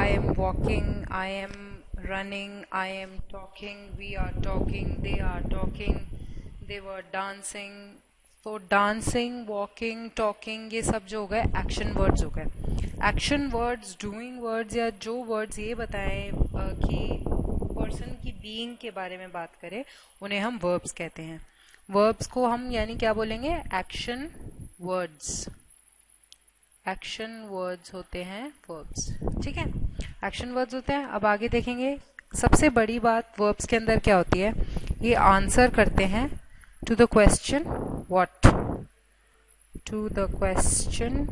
I am walking, I am running, I am talking, we are talking, they are talking, they were dancing. तो dancing, walking, talking, ये सब जो हो गए action words हो गए. एक्शन वर्ड्स, डूइंग वर्ड्स या जो वर्ड्स ये बताएं कि पर्सन की बीइंग के बारे में बात करें, उन्हें हम वर्ब्स कहते हैं. वर्ब्स को हम यानी क्या बोलेंगे, एक्शन वर्ड्स. एक्शन वर्ड्स होते हैं वर्ब्स. ठीक है, एक्शन वर्ड्स होते हैं. अब आगे देखेंगे. सबसे बड़ी बात वर्ब्स के अंदर क्या होती है, ये आंसर करते हैं to the question what. To the question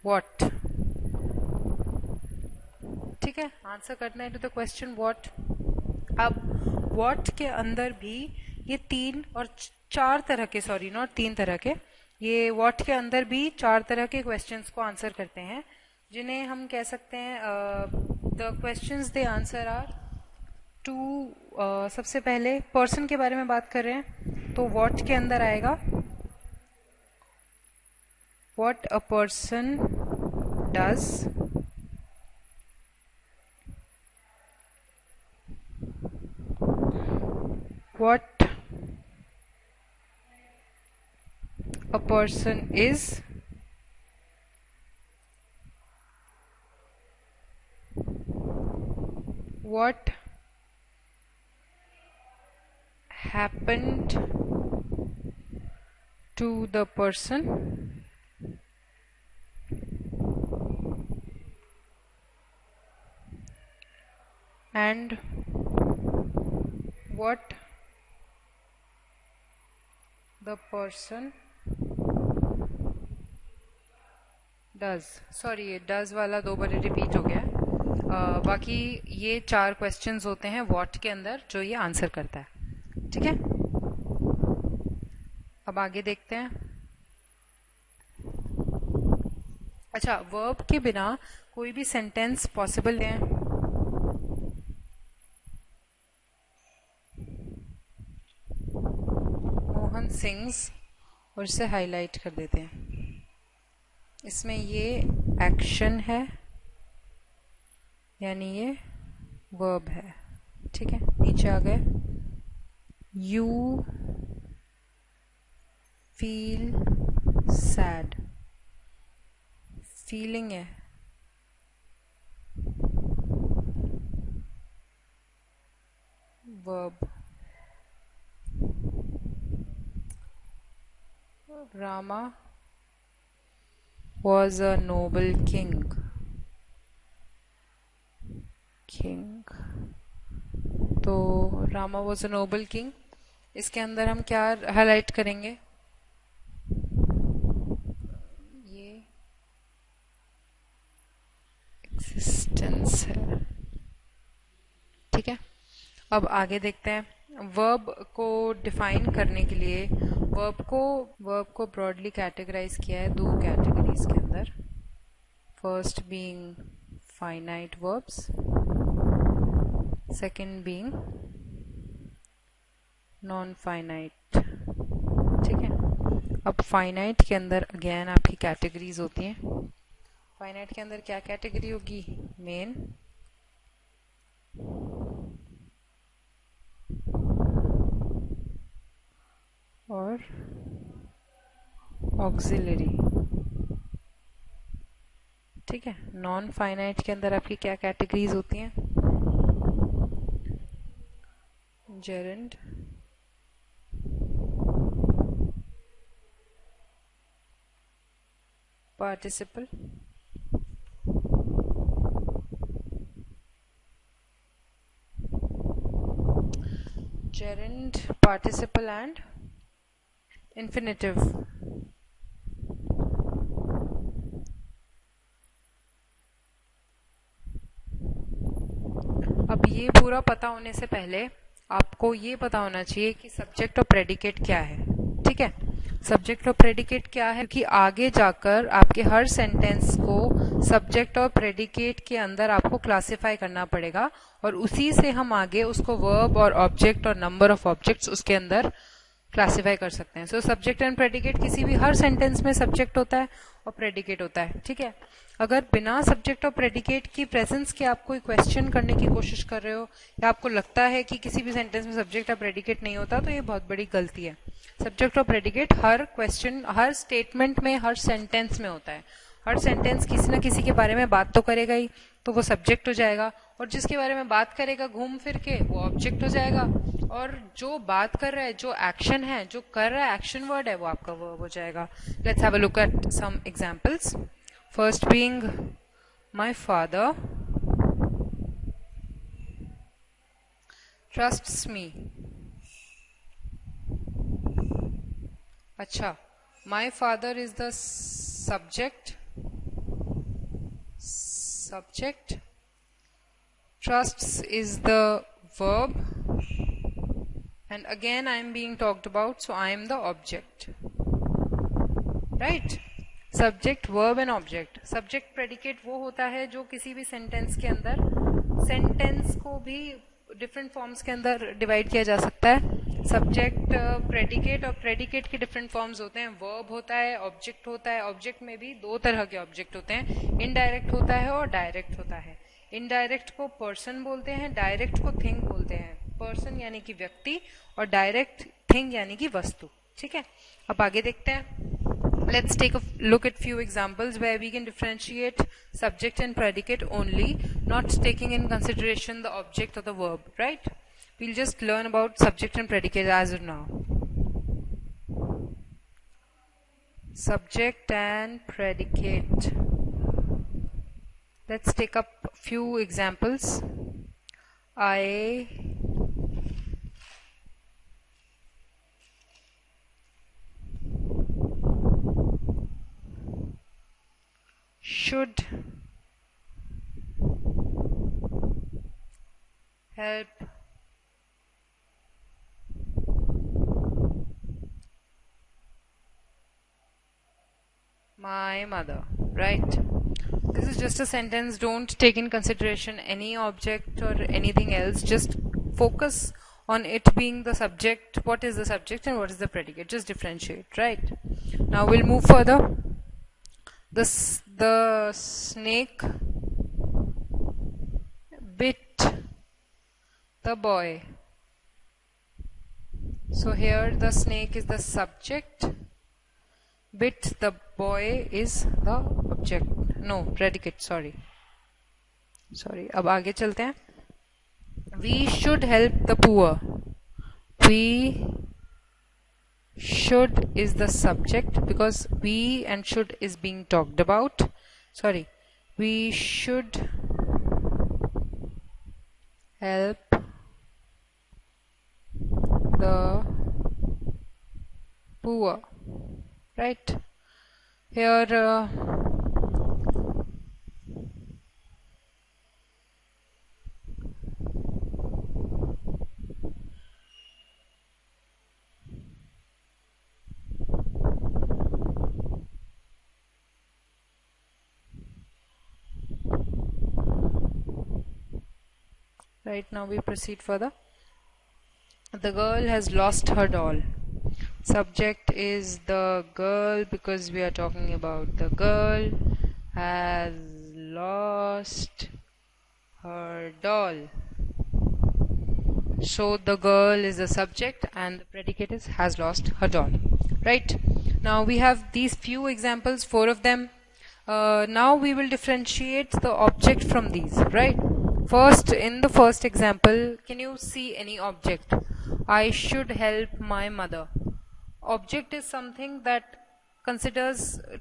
what. ठीक है, आंसर करना है टू द क्वेश्चन व्हाट. अब व्हाट के अंदर भी ये तीन और चार तरह के, सॉरी नॉट तीन तरह के, ये व्हाट के अंदर भी चार तरह के क्वेश्चंस को आंसर करते हैं, जिन्हें हम कह सकते हैं the questions they answer are two. सबसे पहले पर्सन के बारे में बात कर रहे हैं तो व्हाट के अंदर आएगा what a person does, what a person is, what happened to the person, and what the person does. Sorry, ये डज वाला दो बार रिपीट हो गया. बाकी ये चार क्वेश्चंस होते हैं व्हाट के अंदर जो ये आंसर करता है. ठीक है, अब आगे देखते हैं. अच्छा, वर्ब के बिना कोई भी सेंटेंस पॉसिबल नहीं है. मोहन सिंग्स, और इसे हाईलाइट कर देते हैं. इसमें ये एक्शन है यानी ये वर्ब है. ठीक है, नीचे आ गए. यू फील सैड, फीलिंग है. Verb. Rama was a noble king. तो Rama was a noble king. इसके अंदर हम क्या हाईलाइट करेंगे, ये एक्सिस्टेंस है. ठीक है, अब आगे देखते हैं. वर्ब को डिफाइन करने के लिए वर्ब को ब्रॉडली कैटेगराइज किया है दो कैटेगरीज के अंदर. First being finite verbs, second being non finite. ठीक है, अब फाइनाइट के अंदर अगेन आपकी कैटेगरीज होती हैं. फाइनाइट के अंदर क्या कैटेगरी होगी, मेन, और ऑक्सिलरी. ठीक है, नॉन फाइनाइट के अंदर आपकी क्या कैटेगरीज होती हैं, gerund, participle, gerund, participle and infinitive. अब ये पूरा पता होने से पहले आपको ये पता होना चाहिए कि सब्जेक्ट और प्रेडिकेट क्या है. ठीक है, सब्जेक्ट और प्रेडिकेट क्या है, क्योंकि आगे जाकर आपके हर सेंटेंस को सब्जेक्ट और प्रेडिकेट के अंदर आपको क्लासिफाई करना पड़ेगा और उसी से हम आगे उसको वर्ब और ऑब्जेक्ट और नंबर ऑफ ऑब्जेक्ट्स उसके अंदर क्लासिफाई कर सकते हैं. सो सब्जेक्ट एंड प्रेडिकेट, किसी भी हर सेंटेंस में सब्जेक्ट होता है और प्रेडिकेट होता है, ठीक है। अगर बिना सब्जेक्ट और प्रेडिकेट की प्रेजेंस के आप कोई क्वेश्चन करने की कोशिश कर रहे हो या आपको लगता है कि किसी भी सेंटेंस में सब्जेक्ट और प्रेडिकेट नहीं होता, तो ये बहुत बड़ी गलती है। सब्जेक्ट और प्रेडिकेट हर क्वेश्चन, हर स्टेटमेंट में, हर सेंटेंस में होता है। हर सेंटेंस किसी न किसी के बारे में बात तो करेगा ही, तो वो सब्जेक्ट हो जाएगा, और जिसके बारे में बात करेगा घूम फिर के, वो ऑब्जेक्ट हो जाएगा, और जो बात कर रहा है, जो एक्शन है, जो कर रहा है, एक्शन वर्ड है, वो आपका वर्ब हो जाएगा। Let's have a look at some examples. First being my father trusts me. अच्छा, my father is the subject, trusts is the verb, and again I am being talked about, so I am the object, right? Subject, verb and object. Subject predicate वो होता है जो किसी भी sentence के अंदर, sentence को भी डिफरेंट फॉर्म्स के अंदर डिवाइड किया जा सकता है। सब्जेक्ट, प्रेडिकेट, और प्रेडिकेट के डिफरेंट फॉर्म्स होते हैं। वर्ब होता है, ऑब्जेक्ट होता है। ऑब्जेक्ट में भी दो तरह के ऑब्जेक्ट होते हैं, इनडायरेक्ट होता है और डायरेक्ट होता है। इनडायरेक्ट को पर्सन बोलते हैं, डायरेक्ट को थिंग बोलते हैं। पर्सन यानी कि व्यक्ति और डायरेक्ट थिंग यानी कि वस्तु, ठीक है। अब आगे देखते हैं। Let's take a look at few examples where we can differentiate subject and predicate only, not taking in consideration the object or the verb, right? We'll just learn about subject and predicate as of now. Subject and predicate. Let's take up few examples. I should help my mother, right? This is just a sentence. Don't take in consideration any object or anything else. Just focus on it being the subject. What is the subject and what is the predicate? Just differentiate, right? Now we'll move further. The snake bit the boy. So here the snake is the subject, bit the boy is the object, no, predicate, sorry. अब आगे चलते हैं. We should help the poor. We should is the subject because we and should is being talked about. Sorry, we should help the poor, right? Here right, now we proceed further. The girl has lost her doll. Subject is the girl because we are talking about the girl has lost her doll. So the girl is the subject and the predicate is has lost her doll, right? Now we have these few examples, 4 of them. Now we will differentiate the object from these, right? First, in the first example, can you see any object? I should help my mother. Object is something that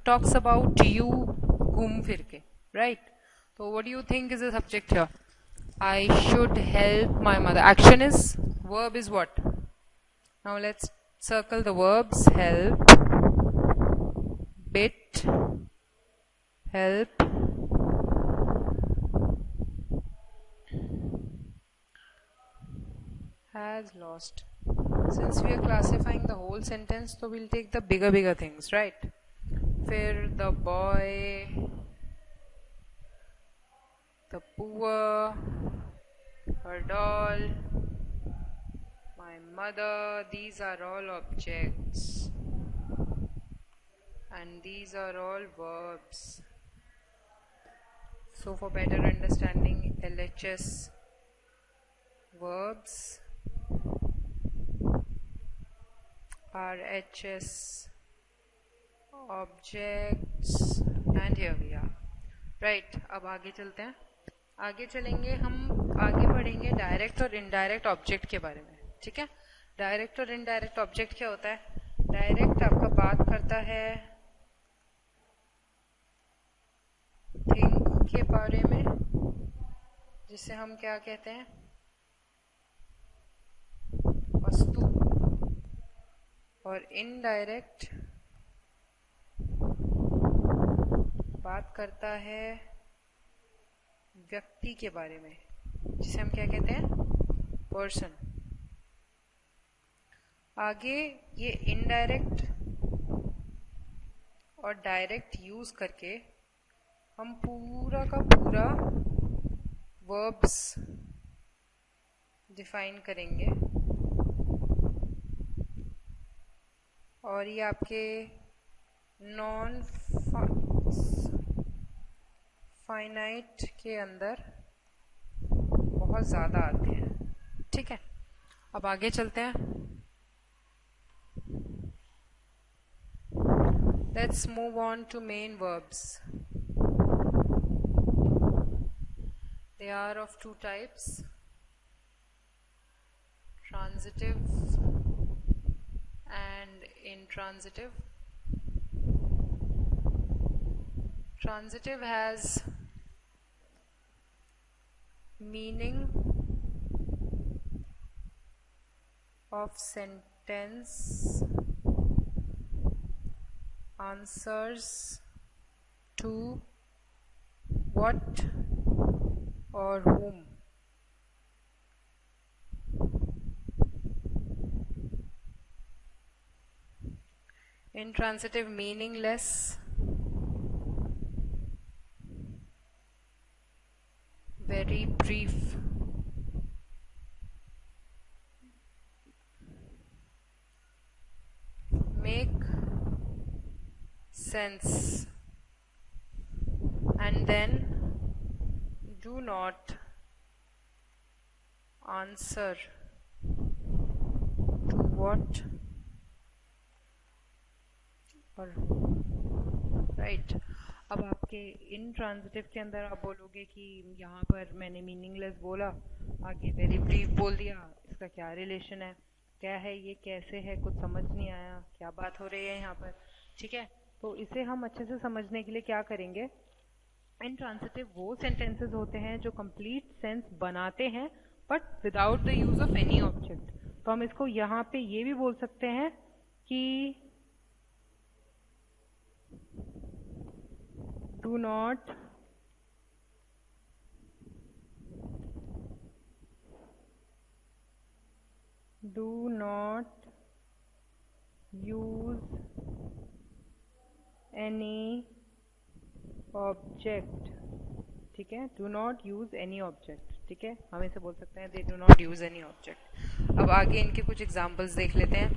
talks about you घूम फिर के, right? So what do you think is the subject here? I should help my mother. Action is, verb is what? Now let's circle the verbs. Help, bit, help, has lost. Since we are classifying the whole sentence, so we'll take the bigger things, right? Fear the boy, the poor, her doll, my mother, these are all objects. and these are all verbs. So for better understanding, LHS verbs, RHS objects, and here we are. Right, अब आगे चलते हैं. आगे चलेंगे हम, आगे पढ़ेंगे direct और इनडायरेक्ट ऑब्जेक्ट के बारे में. ठीक है, डायरेक्ट और इनडायरेक्ट ऑब्जेक्ट क्या होता है? डायरेक्ट आपका बात करता है थिंग के बारे में, जिसे हम क्या कहते हैं? वस्तु. और इनडायरेक्ट बात करता है व्यक्ति के बारे में, जिसे हम क्या कहते हैं? पर्सन. आगे ये इनडायरेक्ट और डायरेक्ट यूज करके हम पूरा का पूरा वर्ब्स डिफाइन करेंगे. और ये आपके नॉन फाइनाइट के अंदर बहुत ज़्यादा आते हैं. ठीक है, अब आगे चलते हैं. Let's move on to main verbs. They are of two types: transitive and intransitive. Transitive has meaning of sentence, answers to what or whom. Intransitive meaningless, very brief. Make sense and then do not answer to what or right. अब आपके intransitive के अंदर आप बोलोगे कि यहाँ पर मैंने मीनिंगलेस बोला, आगे वेरी ब्रीफ बोल दिया, इसका क्या रिलेशन है, क्या है ये, कैसे है, कुछ समझ नहीं आया, क्या बात हो रही है यहाँ पर. ठीक है, तो इसे हम अच्छे से समझने के लिए क्या करेंगे? इनट्रांजिटिव वो सेंटेंसेस होते हैं जो कंप्लीट सेंस बनाते हैं but without the use of any object. तो हम इसको यहाँ पे ये भी बोल सकते हैं कि do not use any object. ठीक है, do not use any object. ठीक है, हम इसे बोल सकते हैं they do not use any object. अब आगे इनके कुछ एग्जाम्पल्स देख लेते हैं.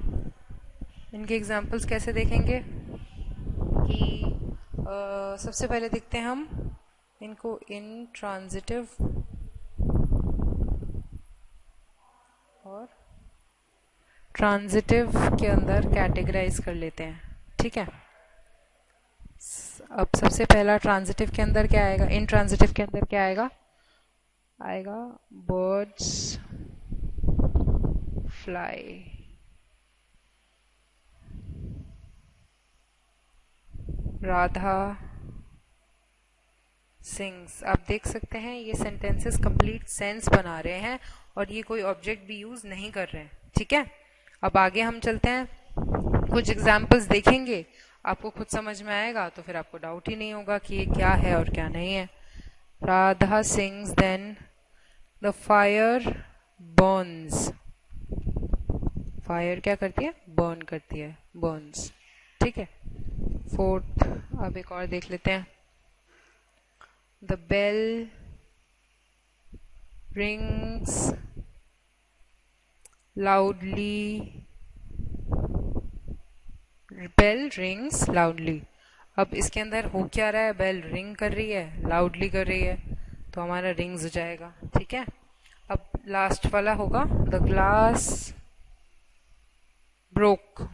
इनके एग्जाम्पल्स कैसे देखेंगे कि सबसे पहले देखते हैं हम इनको इनट्रांजिटिव और ट्रांजिटिव के अंदर कैटेगराइज कर लेते हैं. ठीक है, अब सबसे पहला ट्रांजिटिव के अंदर क्या आएगा? इनट्रांजिटिव के अंदर क्या आएगा? आएगा बर्ड्स फ्लाई, राधा सिंग्स. आप देख सकते हैं ये सेंटेंसेस कंप्लीट सेंस बना रहे हैं और ये कोई ऑब्जेक्ट भी यूज नहीं कर रहे हैं. ठीक है, अब आगे हम चलते हैं, कुछ एग्जाम्पल्स देखेंगे, आपको खुद समझ में आएगा तो फिर आपको डाउट ही नहीं होगा कि ये क्या है और क्या नहीं है. Radha sings then the fire burns. Fire क्या करती है? बर्न करती है, बर्न्स. ठीक है, फोर्थ अब एक और देख लेते हैं. The bell rings loudly bell rings loudly. अब इसके अंदर हो क्या रहा है, बेल रिंग कर रही है, लाउडली कर रही है, तो हमारा रिंग्स हो जाएगा। ठीक है, अब लास्ट वाला होगा द ग्लास ब्रोक।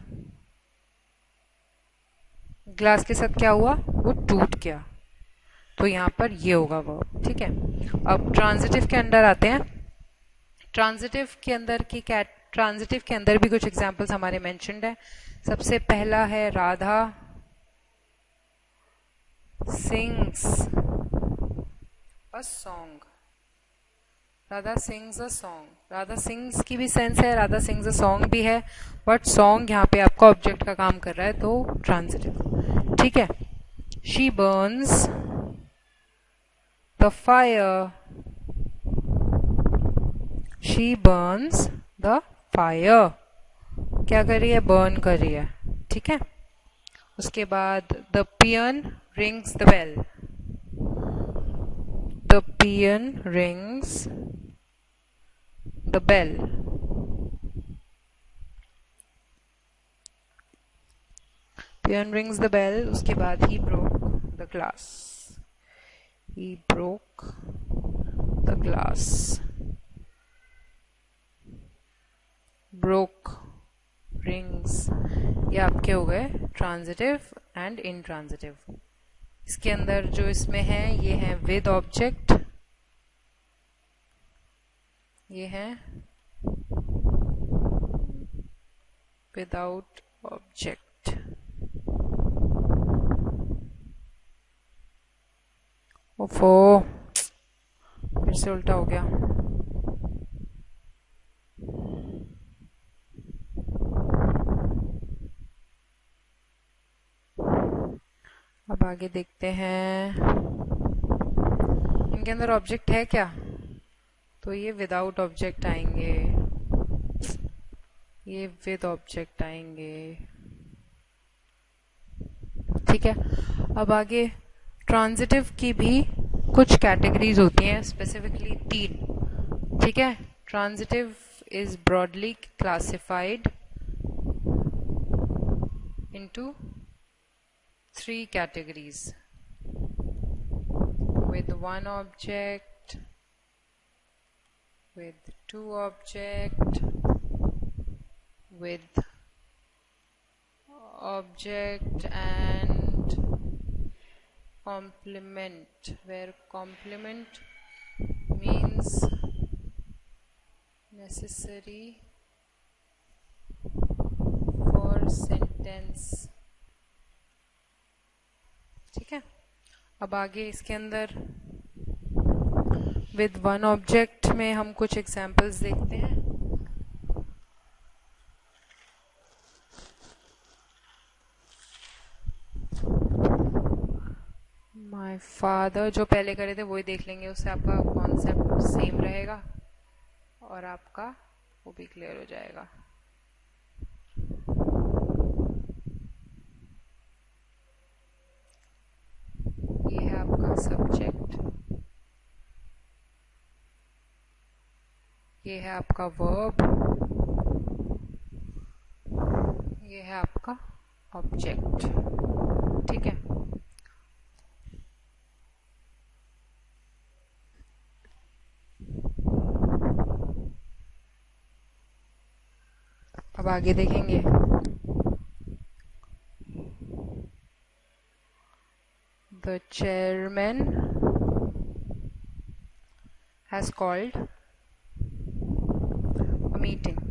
ग्लास के साथ क्या हुआ, वो टूट गया, तो यहाँ पर ये होगा वर्ब। ठीक है, अब ट्रांजिटिव के अंदर आते हैं। ट्रांजिटिव के अंदर भी कुछ एग्जांपल्स हमारे मेंशन्ड है। सबसे पहला है Radha sings a song. Radha sings a song, Radha sings की भी सेंस है, राधा सिंग्स अ सॉन्ग भी है, बट सॉन्ग यहाँ पे आपका ऑब्जेक्ट का काम कर रहा है, तो ट्रांजिटिव। ठीक है, she Burns the fire, she Burns the fire, क्या कर रही है, बर्न कर रही है। ठीक है, उसके बाद the peon rings the bell, the peon rings the bell. Peon rings the bell, उसके बाद he broke the glass, he broke the glass. Broke, rings, ये आपके हो गए ट्रांजिटिव एंड इनट्रांजिटिव। इसके अंदर जो इसमें है ये है विद ऑब्जेक्ट, ये है विदाउट ऑब्जेक्ट। ओफो, फिर से उल्टा हो गया। अब आगे देखते हैं, इनके अंदर ऑब्जेक्ट है क्या, तो ये विदाउट ऑब्जेक्ट आएंगे, ये विद ऑब्जेक्ट आएंगे। ठीक है, अब आगे ट्रांजिटिव की भी कुछ कैटेगरीज होती हैं, स्पेसिफिकली 3। ठीक है, transitive is broadly classified into 3 categories: with 1 object, with 2 object, with object and complement, where complement means necessary for sentence। ठीक है, अब आगे इसके अंदर विद 1 ऑब्जेक्ट में हम कुछ एग्जांपल्स देखते हैं। माय फादर, जो पहले करे थे वही देख लेंगे, उससे आपका कॉन्सेप्ट सेम रहेगा और आपका वो भी क्लियर हो जाएगा। ये है आपका सब्जेक्ट, ये है आपका वर्ब, ये है आपका ऑब्जेक्ट। ठीक है, अब आगे देखेंगे। The chairman has called a meeting।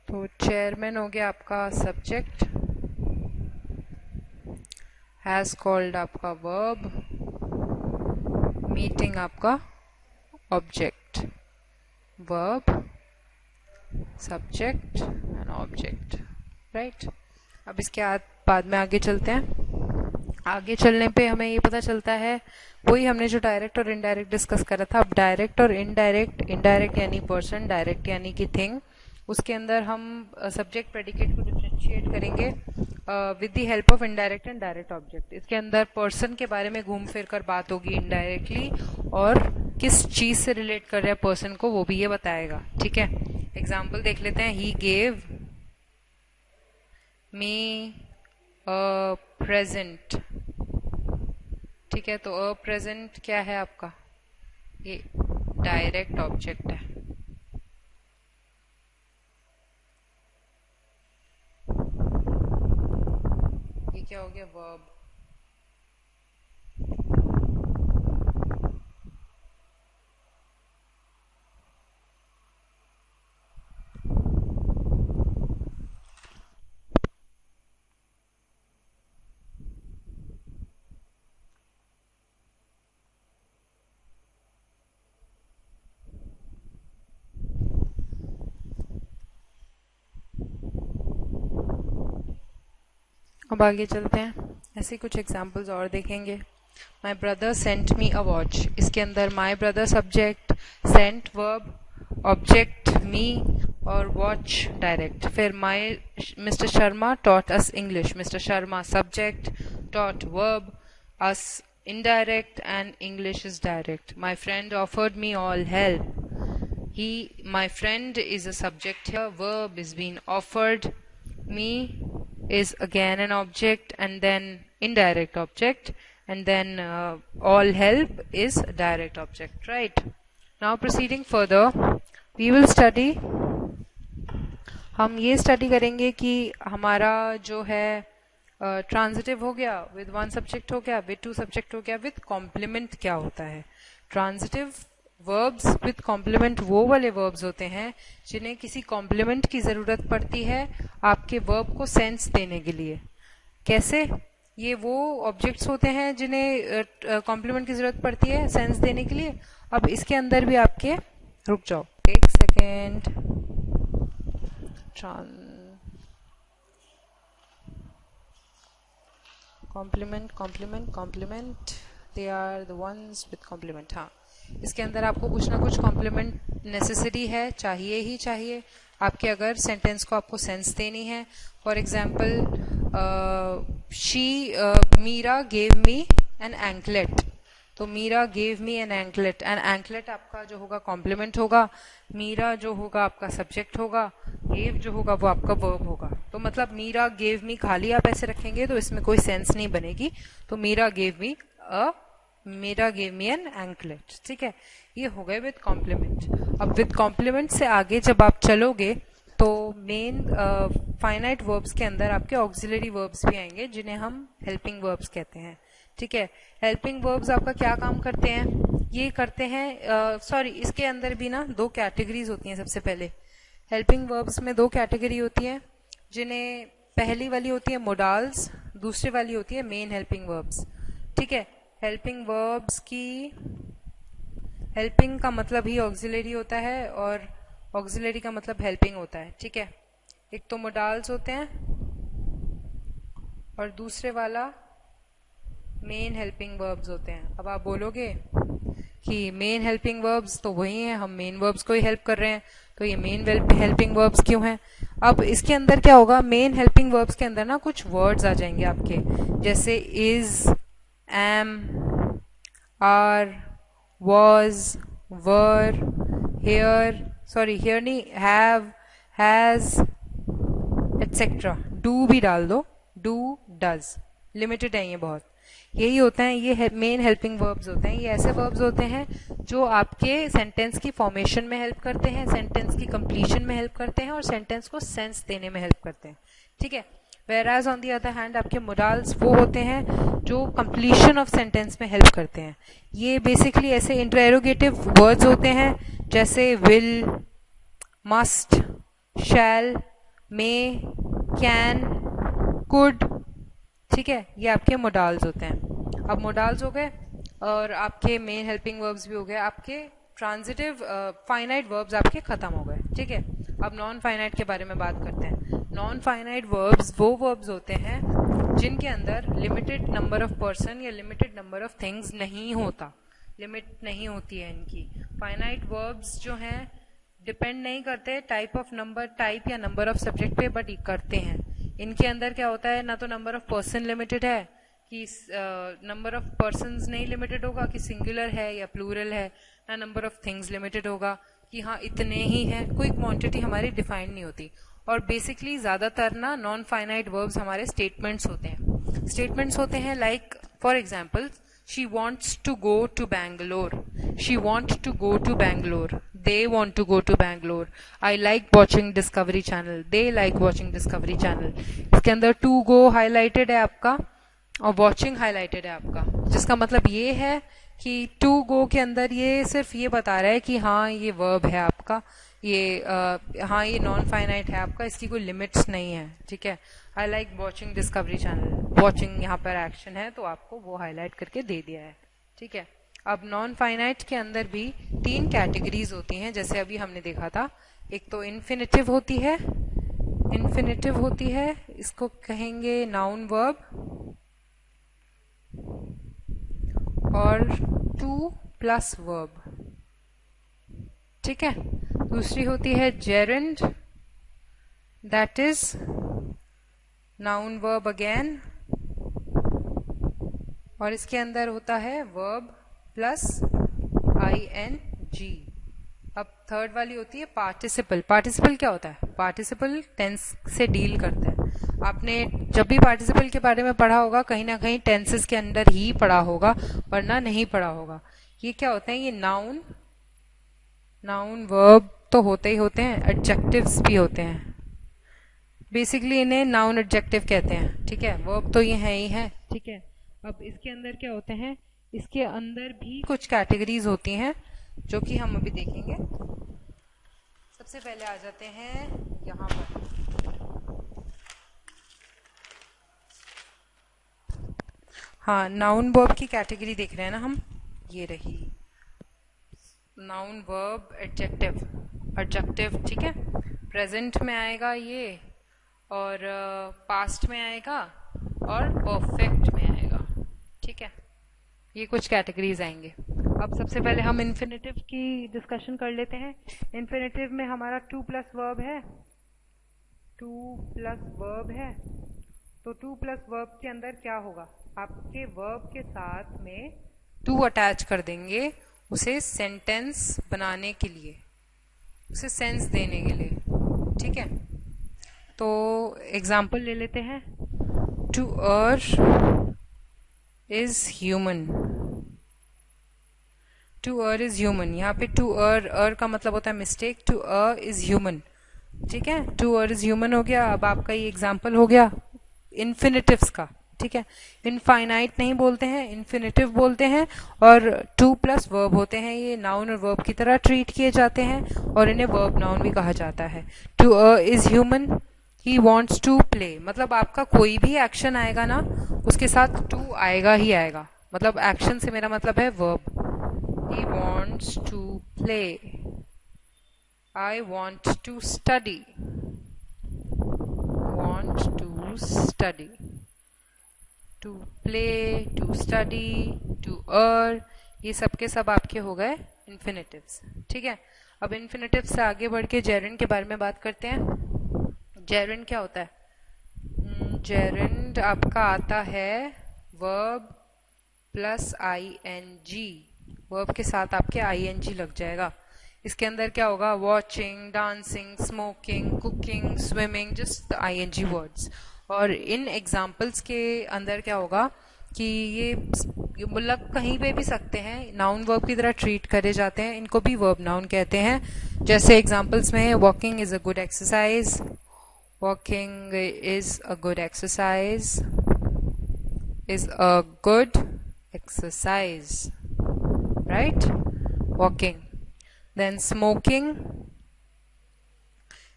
तो चेयरमैन हो गया आपका सब्जेक्ट, हैज कॉल्ड आपका वर्ब, मीटिंग आपका object. Verb, subject and object, right. अब इसके बाद में आगे चलते हैं। आगे चलने पे हमें ये पता चलता है, वही हमने जो डायरेक्ट और इनडायरेक्ट डिस्कस करा था। अब डायरेक्ट और इनडायरेक्ट, इनडायरेक्ट यानी पर्सन, डायरेक्ट यानी कि थिंग, उसके अंदर हम सब्जेक्ट प्रेडिकेट को डिफरेंशिएट करेंगे with the help of indirect and direct object. इसके अंदर पर्सन के बारे में घूम फिर कर बात होगी इनडायरेक्टली, और किस चीज से रिलेट कर रहा है पर्सन को वो भी ये बताएगा। ठीक है, एग्जाम्पल देख लेते हैं। He gave me a present. ठीक है, तो अ प्रेजेंट क्या है आपका? ये डायरेक्ट ऑब्जेक्ट है। ये क्या हो गया? वर्ब। अब आगे चलते हैं, ऐसे कुछ एग्जाम्पल्स और देखेंगे। My brother sent me a watch. इसके अंदर my brother subject, sent verb, object me और वॉच डायरेक्ट। फिर my mister Sharma taught us English. Mister Sharma subject, taught verb, us indirect and English is direct. My friend offered me all help. My friend is a subject here, verb is being offered, me is again an object and then indirect object, and then all help is direct object, right? Now proceeding further, we will study, हम ये study करेंगे कि हमारा जो है transitive हो गया, with one subject हो गया, विद टू सब्जेक्ट हो गया, विद कॉम्प्लीमेंट क्या होता है। ट्रांजिटिव वर्ब्स विद कॉम्प्लीमेंट वो वाले वर्ब्स होते हैं जिन्हें किसी कॉम्प्लीमेंट की जरूरत पड़ती है आपके वर्ब को सेंस देने के लिए। कैसे? ये वो ऑब्जेक्ट्स होते हैं जिन्हें कॉम्प्लीमेंट की जरूरत पड़ती है सेंस देने के लिए। अब इसके अंदर भी आपके, रुक जाओ एक second, complement they are the ones with complement. हाँ, इसके अंदर आपको कुछ ना कुछ कॉम्प्लीमेंट नेसेसरी है, चाहिए ही चाहिए आपके, अगर सेंटेंस को आपको सेंस देनी है। For example, Meera gave me an anklet. तो Meera gave me an anklet, an anklet आपका जो होगा कॉम्प्लीमेंट होगा, मीरा जो होगा आपका सब्जेक्ट होगा, गेव जो होगा वो आपका वर्ब होगा। तो मतलब मीरा गेव मी खाली आप ऐसे रखेंगे तो इसमें कोई सेंस नहीं बनेगी। तो Meera gave me an anklet. ठीक है, ये हो गए विद कॉम्प्लीमेंट। अब विद कॉम्प्लीमेंट से आगे जब आप चलोगे तो मेन फाइनाइट वर्ब्स के अंदर आपके ऑक्सिलरी वर्ब्स भी आएंगे जिन्हें हम हेल्पिंग वर्ब्स कहते हैं। ठीक है, हेल्पिंग वर्ब्स आपका क्या काम करते हैं? ये करते हैं, इसके अंदर भी ना दो कैटेगरीज होती हैं। सबसे पहले हेल्पिंग वर्ब्स में दो कैटेगरी होती है, जिन्हें पहली वाली होती है मोडाल्स, दूसरी वाली होती है मेन हेल्पिंग वर्ब्स। ठीक है, हेल्पिंग वर्ब्स की हेल्पिंग का मतलब ही ऑक्सिलरी होता है और ऑक्सिलरी का मतलब हेल्पिंग होता है। ठीक है, एक तो मोडाल्स होते हैं और दूसरे वाला मेन हेल्पिंग वर्ब्स होते हैं। अब आप बोलोगे कि मेन हेल्पिंग वर्ब्स तो वही हैं, हम मेन वर्ब्स को ही हेल्प कर रहे हैं, तो ये मेन हेल्पिंग वर्ब्स क्यों हैं? अब इसके अंदर क्या होगा, मेन हेल्पिंग वर्ब्स के अंदर ना कुछ वर्ड्स आ जाएंगे आपके, जैसे is, am, are, was, were, here नहीं, हैव, हैज, एटसेट्रा। डू भी डाल दो, डू, डज, लिमिटेड है ये बहुत। यही होता है, ये मेन हेल्पिंग वर्ब्स होते हैं। ये ऐसे वर्ब्स होते हैं जो आपके सेंटेंस की फॉर्मेशन में हेल्प करते हैं, सेंटेंस की कंप्लीशन में हेल्प करते हैं और सेंटेंस को सेंस देने में हेल्प करते हैं। ठीक है, वेराज ऑन दी अदर हैंड आपके मोडाल्स वो होते हैं जो कंप्लीशन ऑफ सेंटेंस में हेल्प करते हैं। ये बेसिकली ऐसे इंटरोगेटिव वर्ड्स होते हैं जैसे will, must, shall, may, can, could. ठीक है, ये आपके मोडाल्स होते हैं। अब मोडाल्स हो गए और आपके मेन हेल्पिंग वर्ब्स भी हो गए, आपके ट्रांजिटिव फाइनाइट वर्ब्स आपके खत्म हो गए। ठीक है, अब नॉन फाइनाइट के बारे में बात करते हैं। नॉन फाइनाइट वर्ब्स वो वर्ब्स होते हैं जिनके अंदर लिमिटेड नंबर ऑफ पर्सन या लिमिटेड नंबर ऑफ थिंग्स नहीं होता, लिमिट नहीं होती है इनकी। फाइनाइट वर्ब्स जो हैं डिपेंड नहीं करते टाइप ऑफ नंबर, टाइप या नंबर ऑफ सब्जेक्ट पे, बट करते हैं। इनके अंदर क्या होता है, ना तो नंबर ऑफ पर्सन लिमिटेड है कि नंबर ऑफ पर्सन्स नहीं लिमिटेड होगा कि सिंगुलर है या प्लूरल है, ना नंबर ऑफ थिंग्स लिमिटेड होगा कि हाँ इतने ही हैं, कोई क्वांटिटी हमारी डिफाइंड नहीं होती। और बेसिकली ज़्यादातर ना नॉन फाइनाइट वर्ब्स हमारे स्टेटमेंट्स होते हैं. स्टेटमेंट्स होते हैं like for example, she wants to go to Bangalore, she want to go to Bangalore, they want to go to Bangalore, I like watching Discovery Channel, they like watching Discovery Channel. इसके अंदर to go highlighted है आपका और watching highlighted है आपका, जिसका मतलब ये है कि to go के अंदर ये सिर्फ ये बता रहा है कि हाँ ये verb है आपका, ये हाँ ये नॉन फाइनाइट है आपका, इसकी कोई लिमिट्स नहीं है. ठीक है. I like watching discovery channel, watching यहाँ पर एक्शन है तो आपको वो हाईलाइट करके दे दिया है. ठीक है. अब नॉन फाइनाइट के अंदर भी 3 कैटेगरीज होती हैं, जैसे अभी हमने देखा था. एक तो इन्फिनिटिव होती है, इन्फिनिटिव होती है, इसको कहेंगे नाउन वर्ब, और 2+ वर्ब. ठीक है. दूसरी होती है gerund, that is noun verb again, और इसके अंदर होता है वर्ब प्लस ing. अब थर्ड वाली होती है पार्टिसिपल. पार्टिसिपल क्या होता है? पार्टिसिपल टेंस से डील करता है. आपने जब भी पार्टिसिपल के बारे में पढ़ा होगा कहीं ना कहीं टेंसेस के अंदर ही पढ़ा होगा, वरना नहीं पढ़ा होगा. ये क्या होते हैं? ये नाउन वर्ब तो होते ही होते हैं, एडजेक्टिव्स भी होते हैं. बेसिकली इन्हें नाउन एडजेक्टिव कहते हैं. ठीक है. वर्ब तो ये है ही है. ठीक है. अब इसके अंदर क्या होते हैं? इसके अंदर भी कुछ कैटेगरीज होती हैं जो कि हम अभी देखेंगे. सबसे पहले आ जाते हैं यहाँ पर. हाँ, नाउन वर्ब की कैटेगरी देख रहे हैं ना हम. ये रही नाउन वर्ब एडजेक्टिव. एडजेक्टिव ठीक है. प्रेजेंट में आएगा ये, और पास्ट में आएगा, और परफेक्ट में आएगा. ठीक है. ये कुछ कैटेगरीज आएंगे. अब सबसे पहले हम इन्फिनिटिव की डिस्कशन कर लेते हैं. इन्फिनिटिव में हमारा 2+ वर्ब है, 2+ वर्ब है. तो 2+ वर्ब के अंदर क्या होगा? आपके वर्ब के साथ में 2 अटैच कर देंगे, उसे सेंटेंस बनाने के लिए, उसे सेंस देने के लिए. ठीक है. तो एग्जाम्पल ले लेते हैं. To err is human. To err is human. यहाँ पे टू अर्र का मतलब होता है mistake. To err is human. ठीक है. टू अर्र इज ह्यूमन हो गया. अब आपका ये एग्जाम्पल हो गया इन्फिनिटिव्स का. ठीक है. इनफाइनाइट नहीं बोलते हैं, इन्फिनिटिव बोलते हैं, और 2+ वर्ब होते हैं. ये नाउन और वर्ब की तरह ट्रीट किए जाते हैं, और इन्हें वर्ब नाउन भी कहा जाता है. To err is human, he wants to play. मतलब आपका कोई भी एक्शन आएगा ना, उसके साथ टू आएगा ही आएगा. मतलब एक्शन से मेरा मतलब है verb. He wants to play. I want to study. Want to study. To play, to study, to earn, ये सब के सब आपके हो गए इन्फिनिटिव्स. ठीक है. अब इन्फिनिटिव से आगे बढ़ के जेरेंड के बारे में बात करते हैं. जेरेंड क्या होता है? जेरेंड आपका आता है वर्ब प्लस ing. वर्ब के साथ आपके ing लग जाएगा. इसके अंदर क्या होगा? Watching, dancing, smoking, cooking, swimming, just ing words. और इन एग्जाम्पल्स के अंदर क्या होगा कि ये मतलब कहीं पे भी सकते हैं, नाउन वर्ब की तरह ट्रीट करे जाते हैं. इनको भी वर्ब नाउन कहते हैं. जैसे एग्जाम्पल्स में walking is a good exercise. Walking is a good exercise. Is a good exercise. Right. Walking. Then smoking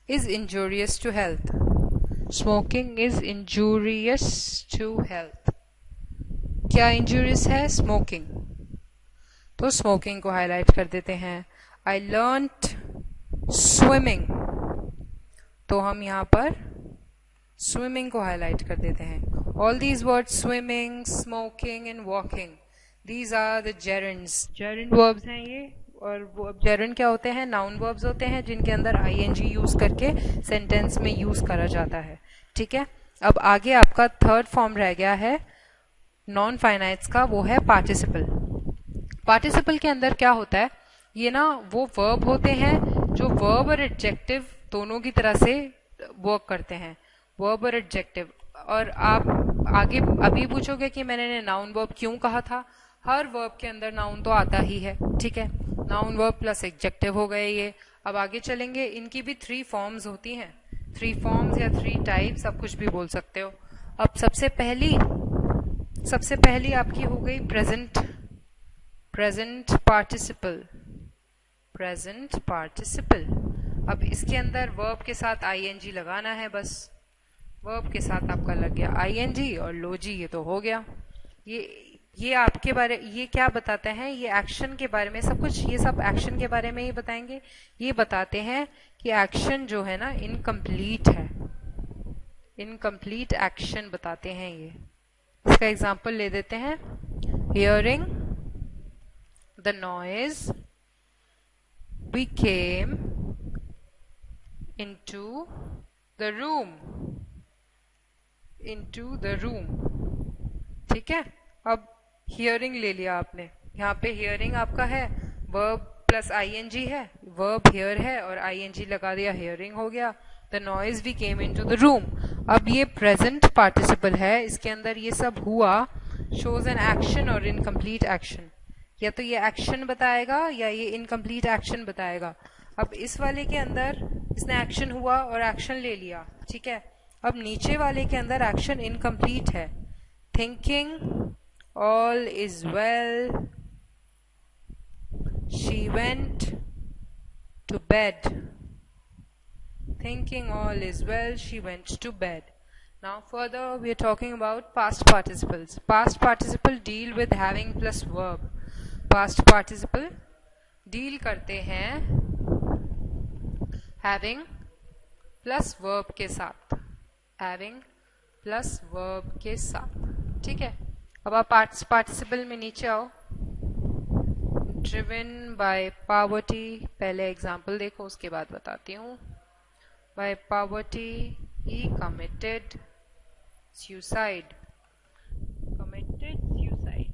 is injurious to health. Smoking is injurious to health. क्या इंजूरियस है? Smoking. तो smoking को highlight कर देते हैं. I learned swimming. तो हम यहाँ पर स्विमिंग को हाईलाइट कर देते हैं. All these words, swimming, smoking and walking, these are the gerunds. Gerund verbs हैं ये. और जेरेंड क्या होते हैं? नाउन वर्ब्स होते हैं जिनके अंदर ing यूज करके सेंटेंस में यूज करा जाता है. ठीक है. अब आगे आपका थर्ड फॉर्म रह गया है नॉन फाइनाइट्स का, वो है पार्टिसिपल. पार्टिसिपल के अंदर क्या होता है? ये ना वो वर्ब होते हैं जो वर्ब और एडजेक्टिव दोनों की तरह से वर्क करते हैं, वर्ब और एडजेक्टिव। और आप आगे अभी पूछोगे कि मैंने नाउन वर्ब क्यों कहा था, हर वर्ब के अंदर नाउन तो आता ही है, ठीक है, नाउन वर्ब प्लस एडजेक्टिव हो गए ये। अब आगे चलेंगे, इनकी भी 3 फॉर्म्स होती हैं, 3 फॉर्म्स या 3 टाइप्स, आप कुछ भी बोल सकते हो। अब सबसे पहली आपकी हो गई प्रेजेंट पार्टिसिपल। प्रेजेंट पार्टिसिपल, अब इसके अंदर वर्ब के साथ आईएनजी लगाना है, बस वर्ब के साथ आपका लग गया आईएनजी और लो जी, ये तो हो गया। ये आपके बारे, ये क्या बताते हैं, ये एक्शन के बारे में सब कुछ, ये सब एक्शन के बारे में ही बताएंगे। ये बताते हैं कि एक्शन जो है ना इनकम्प्लीट है, इनकम्प्लीट एक्शन बताते हैं ये। इसका एग्जांपल ले देते हैं, hearing the noise we came into the room, ठीक है। अब हियरिंग ले लिया आपने, यहाँ पे हियरिंग आपका है, वर्ब प्लस आईएनजी है, वर्ब हियर है और आईएनजी लगा दिया, हियरिंग हो गया। The noise we came into the room, अब ये प्रेजेंट पार्टिसिपल है, इसके अंदर ये सब हुआ, शोज एन एक्शन और इनकम्प्लीट एक्शन, या तो ये एक्शन बताएगा या ये इनकम्प्लीट एक्शन बताएगा। अब इस वाले के अंदर इसने एक्शन हुआ और एक्शन ले लिया, ठीक है। अब नीचे वाले के अंदर एक्शन इनकम्प्लीट है, thinking all is well she went to bed, thinking all is well she went to bed. Now further we are talking about past participles. Past participle deal with having plus verb. Past participle deal करते हैं having plus verb के साथ, having plus verb के साथ, ठीक है। अब आप past participle में नीचे आओ, driven by poverty, पहले एग्जाम्पल देखो उसके बाद बताती हूँ। By poverty he committed suicide. Committed suicide.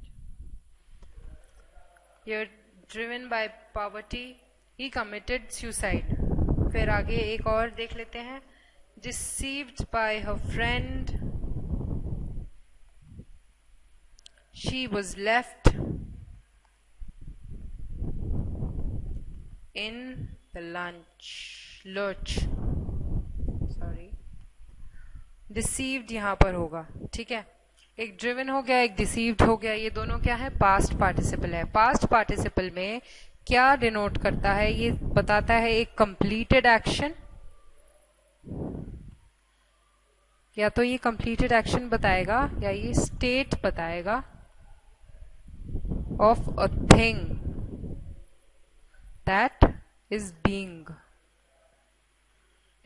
Here driven by poverty he committed suicide. फिर आगे एक और देख लेते हैं, deceived by her friend she was left in the lurch. Deceived यहाँ पर होगा, ठीक है। एक ड्रिवन हो गया, एक डिसीव्ड हो गया, ये दोनों क्या है, पास्ट पार्टिसिपल है। पास्ट पार्टिसिपल में क्या डिनोट करता है, ये बताता है एक कंप्लीटेड एक्शन, या तो ये कंप्लीटेड एक्शन बताएगा या ये स्टेट बताएगा of a thing that is being,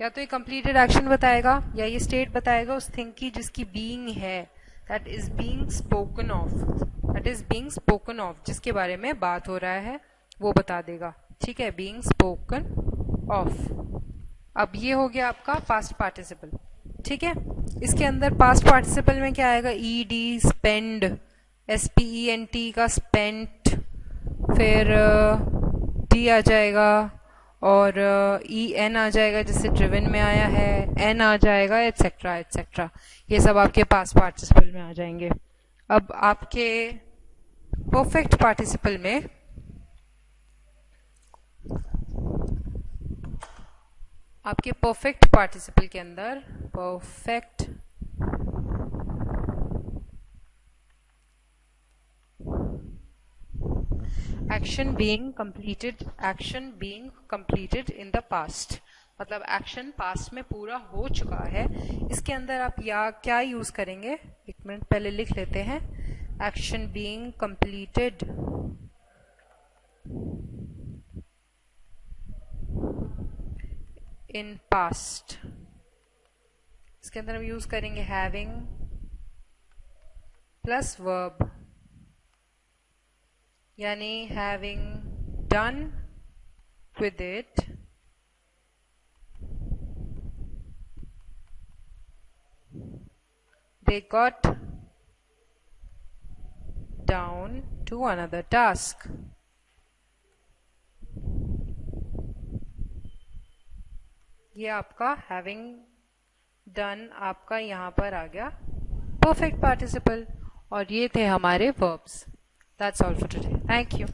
या तो ये कंप्लीटेड एक्शन बताएगा या ये स्टेट बताएगा उस थिंग की जिसकी बीइंग है, that is being spoken of, that is being spoken of, जिसके बारे में बात हो रहा है वो बता देगा, ठीक है, बीइंग स्पोकन ऑफ। अब ये हो गया आपका पास्ट पार्टिसिपल, ठीक है। इसके अंदर पास्ट पार्टिसिपल में क्या आएगा, ईडी स्पेंड, SPENT का स्पेंट, फिर टी आ जाएगा और EN आ जाएगा जैसे ड्रिवन में आया है, N आ जाएगा, एटसेट्रा एटसेट्रा, ये सब आपके पास्ट पार्टिसिपल में आ जाएंगे। अब आपके परफेक्ट पार्टिसिपल में आपके परफेक्ट पार्टिसिपल के अंदर perfect action being completed in the past, मतलब एक्शन पास्ट में पूरा हो चुका है। इसके अंदर आप या क्या यूज करेंगे, एक मिनट पहले लिख लेते हैं, action being completed in past, इसके अंदर हम यूज करेंगे हैविंग प्लस वर्ब, यानी having done with it, they got down to another task. ये आपका हैविंग डन आपका यहाँ पर आ गया परफेक्ट पार्टिसिपल, और ये थे हमारे verbs. That's all for today. Thank you.